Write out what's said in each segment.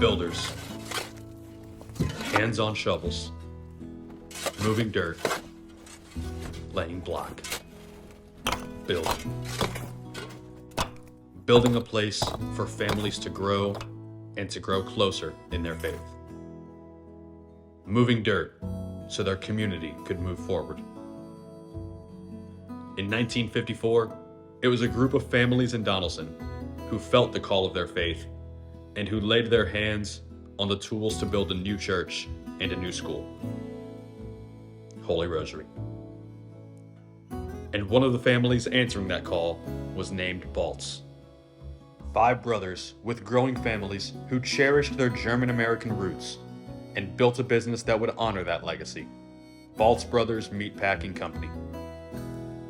Builders. Hands on shovels. Moving dirt. Laying block. Building. Building a place for families to grow and to grow closer in their faith. Moving dirt so their community could move forward. In 1954, it was a group of families in Donaldson who felt the call of their faith and who laid their hands on the tools to build a new church and a new school. Holy Rosary. And one of the families answering that call was named Baltz. 5 brothers with growing families who cherished their German-American roots and built a business that would honor that legacy. Baltz Brothers Meatpacking Company.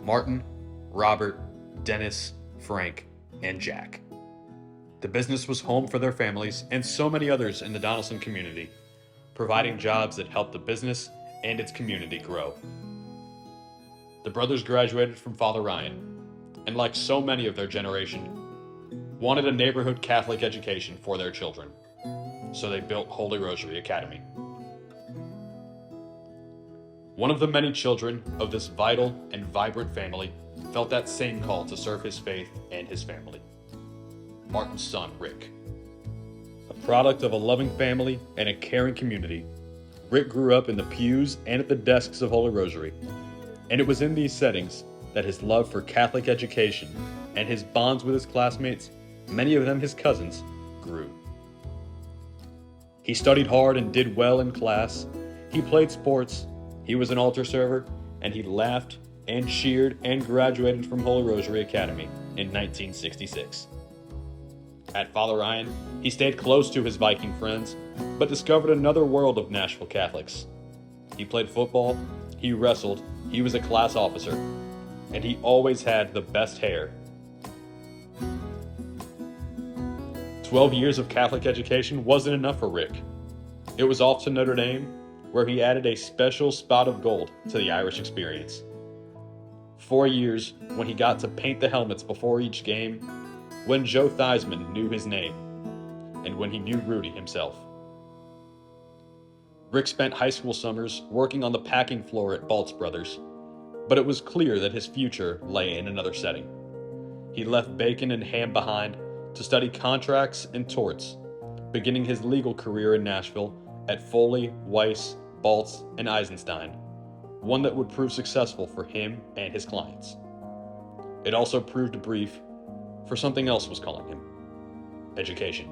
Martin, Robert, Dennis, Frank, and Jack. The business was home for their families and so many others in the Donaldson community, providing jobs that helped the business and its community grow. The brothers graduated from Father Ryan, and like so many of their generation, wanted a neighborhood Catholic education for their children, so they built Holy Rosary Academy. One of the many children of this vital and vibrant family felt that same call to serve his faith and his family. Martin's son, Rick. A product of a loving family and a caring community, Rick grew up in the pews and at the desks of Holy Rosary, and it was in these settings that his love for Catholic education and his bonds with his classmates, many of them his cousins, grew. He studied hard and did well in class. He played sports, he was an altar server, and he laughed and cheered and graduated from Holy Rosary Academy in 1966. At Father Ryan, he stayed close to his Viking friends, but discovered another world of Nashville Catholics. He played football, he wrestled, he was a class officer, and he always had the best hair. 12 years of Catholic education wasn't enough for Rick. It was off to Notre Dame, where he added a special spot of gold to the Irish experience. 4 years when he got to paint the helmets before each game, when Joe Theismann knew his name, and when he knew Rudy himself. Rick spent high school summers working on the packing floor at Baltz Brothers, but it was clear that his future lay in another setting. He left bacon and ham behind to study contracts and torts, beginning his legal career in Nashville at Foley, Weiss, Baltz, and Eisenstein, one that would prove successful for him and his clients. It also proved brief, for something else was calling him: education.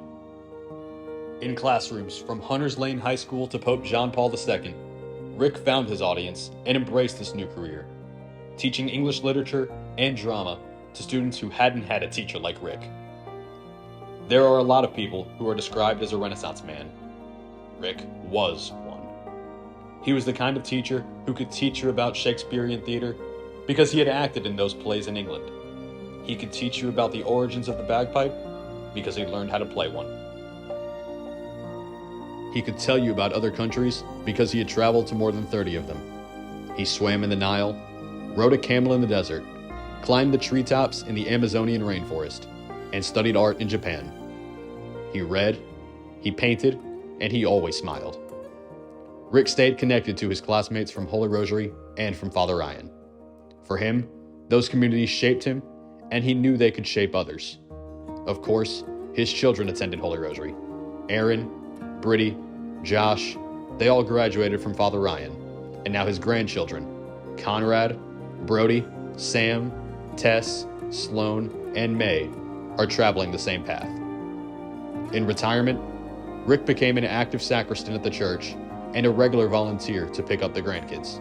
In classrooms from Hunters Lane High School to Pope John Paul II, Rick found his audience and embraced this new career, teaching English literature and drama to students who hadn't had a teacher like Rick. There are a lot of people who are described as a Renaissance man. Rick was one. He was the kind of teacher who could teach you about Shakespearean theater because he had acted in those plays in England. He could teach you about the origins of the bagpipe because he learned how to play one. He could tell you about other countries because he had traveled to more than 30 of them. He swam in the Nile, rode a camel in the desert, climbed the treetops in the Amazonian rainforest, and studied art in Japan. He read, he painted, and he always smiled. Rick stayed connected to his classmates from Holy Rosary and from Father Ryan. For him, those communities shaped him, and he knew they could shape others. Of course, his children attended Holy Rosary. Aaron, Brittany, Josh, they all graduated from Father Ryan, and now his grandchildren, Conrad, Brody, Sam, Tess, Sloan, and May, are traveling the same path. In retirement, Rick became an active sacristan at the church and a regular volunteer to pick up the grandkids.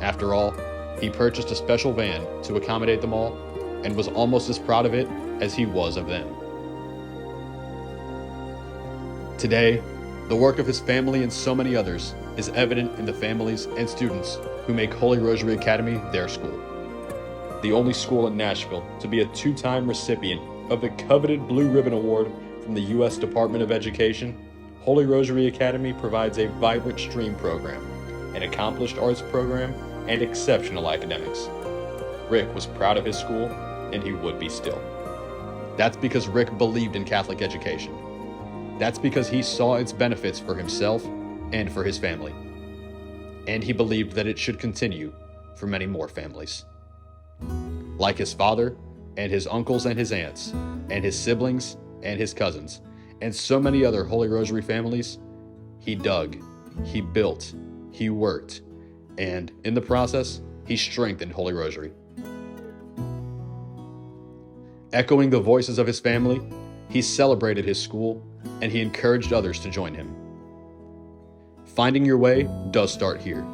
After all, he purchased a special van to accommodate them all and was almost as proud of it as he was of them. Today, the work of his family and so many others is evident in the families and students who make Holy Rosary Academy their school. The only school in Nashville to be a 2-time recipient of the coveted Blue Ribbon Award from the U.S. Department of Education, Holy Rosary Academy provides a vibrant STREAM program, an accomplished arts program, and exceptional academics. Rick was proud of his school, and he would be still. That's because Rick believed in Catholic education. That's because he saw its benefits for himself and for his family. And he believed that it should continue for many more families. Like his father, and his uncles and his aunts, and his siblings and his cousins, and so many other Holy Rosary families, he dug, he built, he worked, and in the process, he strengthened Holy Rosary. Echoing the voices of his family, he celebrated his school, and he encouraged others to join him. Finding your way does start here.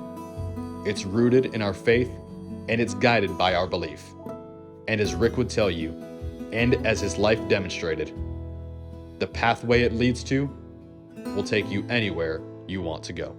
It's rooted in our faith, and it's guided by our belief. And as Rick would tell you, and as his life demonstrated, the pathway it leads to will take you anywhere you want to go.